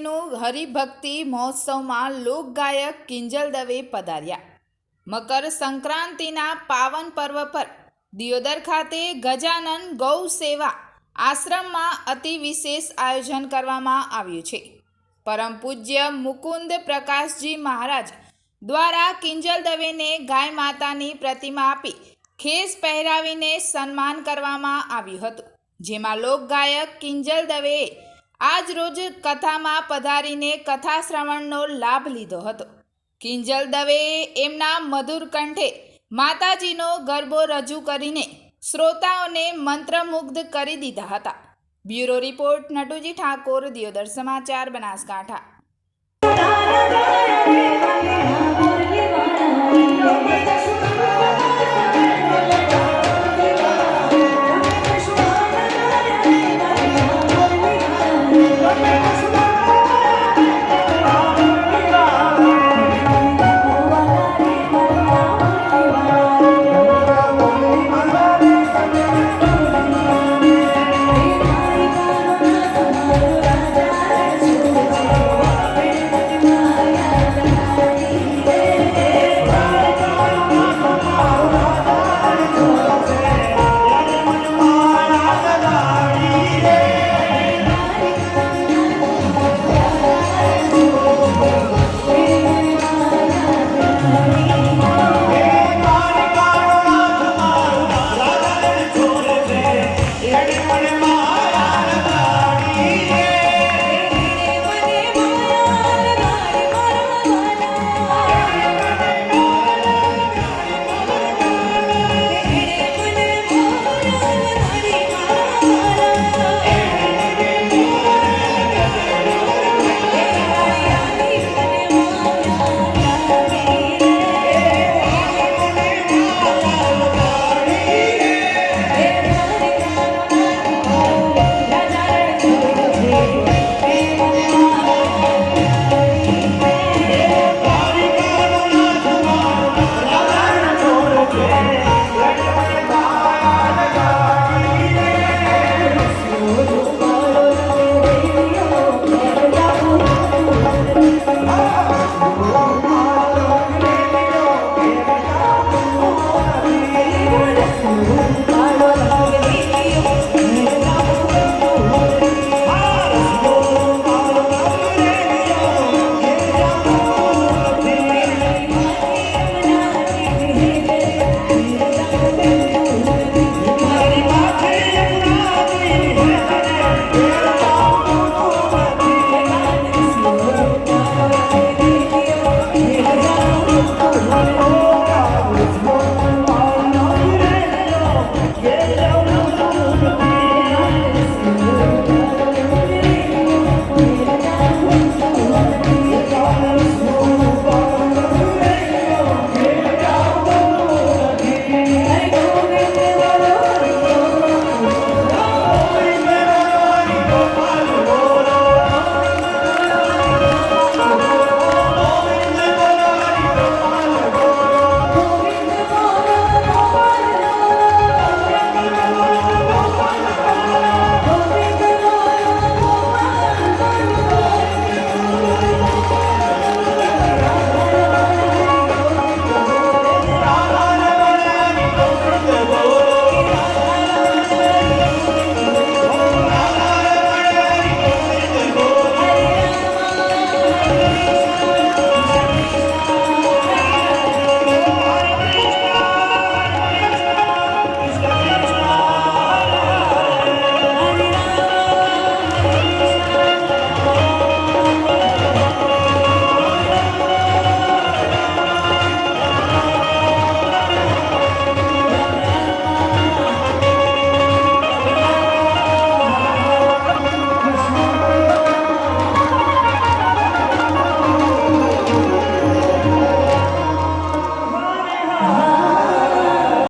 માતાજીનું હરિભક્તિ મહોત્સવમાં લોકગાયક કિંજલ દવે પધાર્યા। મકર સંક્રાંતિના પાવન પર્વ પર દિયોદર ખાતે ગજાનન ગૌ સેવા આશ્રમમાં અતિ વિશેષ આયોજન કરવામાં આવ્યું છે। પરમ પૂજ્ય મુકુંદ પ્રકાશજી મહારાજ દ્વારા કિંજલ દવેને ગાય માતાની પ્રતિમા આપી ખેસ પહેરાવીને સન્માન કરવામાં આવ્યું હતું, જેમાં લોકગાયક કિંજલ દવેએ આજ રોજ કથામાં પધારીને કથા શ્રવણનો લાભ લીધો હતો। કિંજલ દવેએ એમના મધુર કંઠે માતાજીનો ગરબો રજૂ કરીને શ્રોતાઓને મંત્રમુગ્ધ કરી દીધા હતા। બ્યુરો રિપોર્ટ નટુજી ઠાકોર, દિયોદર સમાચાર, બનાસકાંઠા।